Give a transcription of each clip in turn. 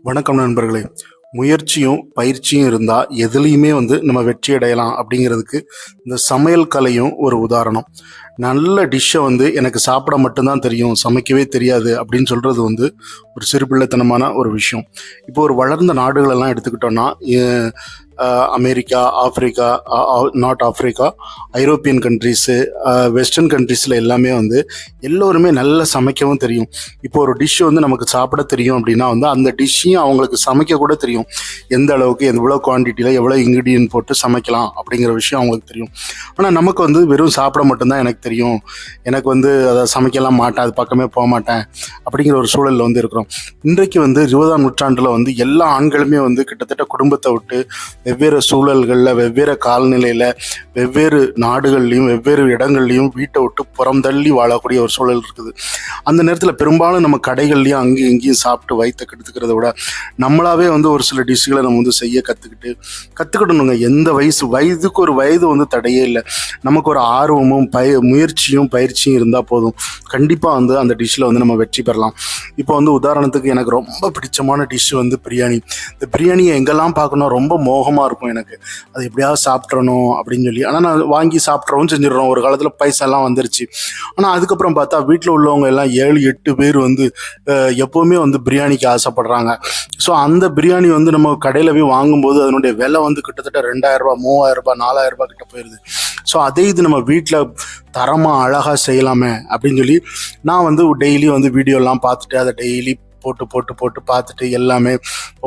வணக்கம் நண்பர்களே. முயற்சியும் பயிற்சியும் இருந்தால் எதுலேயுமே நம்ம வெற்றி அடையலாம் அப்படிங்கிறதுக்கு இந்த சமையல் கலையும் ஒரு உதாரணம். நல்ல டிஷ்ஷை எனக்கு சாப்பிட மட்டும்தான் தெரியும், சமைக்கவே தெரியாது அப்படின்னு சொல்கிறது ஒரு சிறுபிள்ளைத்தனமான ஒரு விஷயம். இப்போ ஒரு வளர்ந்த நாடுகளெல்லாம் எடுத்துக்கிட்டோன்னா America, Africa, north Africa, European countries, western கண்ட்ரீஸில் எல்லாமே எல்லோருமே நல்லா சமைக்கவும் தெரியும். இப்போ ஒரு டிஷ் நமக்கு சாப்பிட தெரியும் அப்படின்னா அந்த டிஷ்ஷையும் அவங்களுக்கு சமைக்க கூட தெரியும். எந்த அளவுக்கு எவ்வளோ குவான்டிட்டியில் எவ்வளோ இன்க்ரீடியன்ட் போட்டு சமைக்கலாம் அப்படிங்கிற விஷயம் அவங்களுக்கு தெரியும். ஆனால் நமக்கு வெறும் சாப்பிட மட்டும்தான் எனக்கு தெரியும், எனக்கு அதை சமைக்கலாம் மாட்டேன், அது பக்கமே போக மாட்டேன் அப்படிங்கிற ஒரு சூழலில் இருக்கிறோம். இன்றைக்கு 20ஆம் நூற்றாண்டில் எல்லா ஆண்களுமே கிட்டத்தட்ட குடும்பத்தை விட்டு வெவ்வேறு சூழல்களில், வெவ்வேறு காலநிலையில், வெவ்வேறு நாடுகள்லையும் வெவ்வேறு இடங்கள்லையும் வீட்டை விட்டு புறம் தள்ளி வாழக்கூடிய ஒரு சூழல் இருக்குது. அந்த நேரத்தில் பெரும்பாலும் நம்ம கடைகள்லையும் அங்கேயும் இங்கேயும் சாப்பிட்டு வயிற்றை கெடுத்துக்கிறத விட நம்மளாவே ஒரு சில டிஷ்களை நம்ம செய்ய கற்றுக்கிடணுங்க. எந்த வயதுக்கு ஒரு வயது தடையே இல்லை. நமக்கு ஒரு ஆர்வமும் முயற்சியும் பயிற்சியும் இருந்தால் போதும், கண்டிப்பாக அந்த டிஷ்ஷில் நம்ம வெற்றி பெறலாம். இப்போ உதாரணத்துக்கு எனக்கு ரொம்ப பிடிச்சமான டிஷ் பிரியாணி. இந்த பிரியாணியை எங்கெல்லாம் பார்க்கணும், ரொம்ப மோகமாக இருக்கும் எனக்கு, அது எப்படியாவது சாப்பிட்றணும் அப்படின்னு சொல்லி. ஆனால் நான் வாங்கி சாப்பிட்றவும் செஞ்சிடறோம். ஒரு காலத்தில் பைசாலாம் வந்துருச்சு. ஆனால் அதுக்கப்புறம் பார்த்தா வீட்டில் உள்ளவங்க எல்லாம் 7-8 பேர் எப்போவுமே பிரியாணிக்கு ஆசைப்படுறாங்க. ஸோ அந்த பிரியாணி நம்ம கடையில் போய் வாங்கும்போது அதனுடைய விலை கிட்டத்தட்ட 2000 ரூபா, 3000 ரூபாய், 4000 ரூபாய் கிட்ட போயிடுது. ஸோ அதே இது நம்ம வீட்டில் தரமாக அழகாக செய்யலாமே அப்படின்னு சொல்லி நான் டெய்லி வீடியோலாம் பார்த்துட்டு அதை டெய்லி போட்டு போட்டு போட்டு பார்த்துட்டு எல்லாமே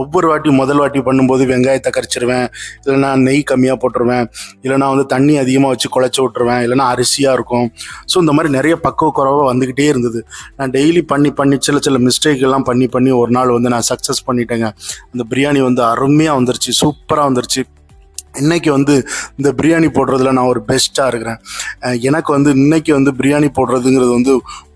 ஒவ்வொரு முதல் வாட்டி பண்ணும்போது வெங்காயத்தை கரைச்சிருவேன், இல்லைனா நெய் கம்மியாக போட்டுருவேன், இல்லைனா தண்ணி அதிகமாக வச்சு குழச்சி விட்ருவேன், இல்லைனா அரிசியாக இருக்கும். ஸோ இந்த மாதிரி நிறைய பக்குவ குறைவாக வந்துக்கிட்டே இருந்தது. நான் டெய்லி பண்ணி சில மிஸ்டேக் எல்லாம் பண்ணி ஒரு நாள் நான் சக்ஸஸ் பண்ணிட்டேங்க. அந்த பிரியாணி அருமையாக வந்துருச்சு, சூப்பராக வந்துருச்சு. இன்றைக்கி இந்த பிரியாணி போடுறதுல நான் ஒரு பெஸ்ட்டாக இருக்கிறேன். எனக்கு இன்றைக்கி பிரியாணி போடுறதுங்கிறது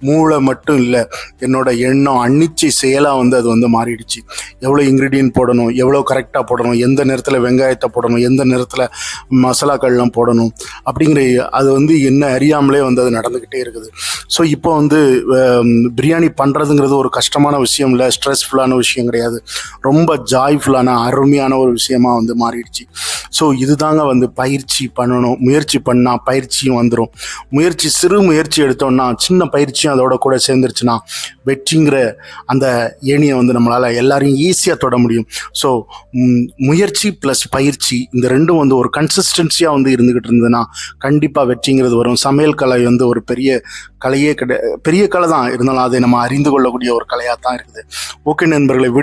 மூளை மட்டும் இல்லை, என்னோட எண்ணம் அன்னிச்சை செயலாக அது மாறிடுச்சு. எவ்வளோ இன்க்ரீடியன்ட் போடணும், எவ்வளோ கரெக்டாக போடணும், எந்த நேரத்தில் வெங்காயத்தை போடணும், எந்த நேரத்தில் மசாலாக்கள்லாம் போடணும் அப்படிங்கிற அது என்ன அறியாமலே அது நடந்துக்கிட்டே இருக்குது. ஸோ இப்போ பிரியாணி பண்ணுறதுங்கிறது ஒரு கஷ்டமான விஷயம் இல்லை, ஸ்ட்ரெஸ்ஃபுல்லான விஷயம் கிடையாது, ரொம்ப ஜாய்ஃபுல்லான அருமையான ஒரு விஷயமாக மாறிடுச்சு. ஸோ இதுதாங்க பயிற்சி பண்ணணும். முயற்சி பண்ணால் பயிற்சியும் வந்துடும். சிறு முயற்சி எடுத்தோம்னா, சின்ன பயிற்சியும் அதோட கூட சேர்ந்துருச்சுன்னா வெற்றிங்கிற அந்த ஏணியை நம்மளால் எல்லாரையும் ஈஸியாக தொட முடியும். ஸோ முயற்சி ப்ளஸ் பயிற்சி இந்த ரெண்டும் ஒரு கன்சிஸ்டன்சியாக இருந்துக்கிட்டு இருந்ததுன்னா கண்டிப்பாக வெற்றிங்கிறது வரும். சமையல் கலை ஒரு பெரிய கலையே பெரிய கலை தான் இருந்தாலும் அதை நம்ம அறிந்து கொள்ளக்கூடிய ஒரு கலையாக தான் இருக்குது. ஓகே நண்பர்களை.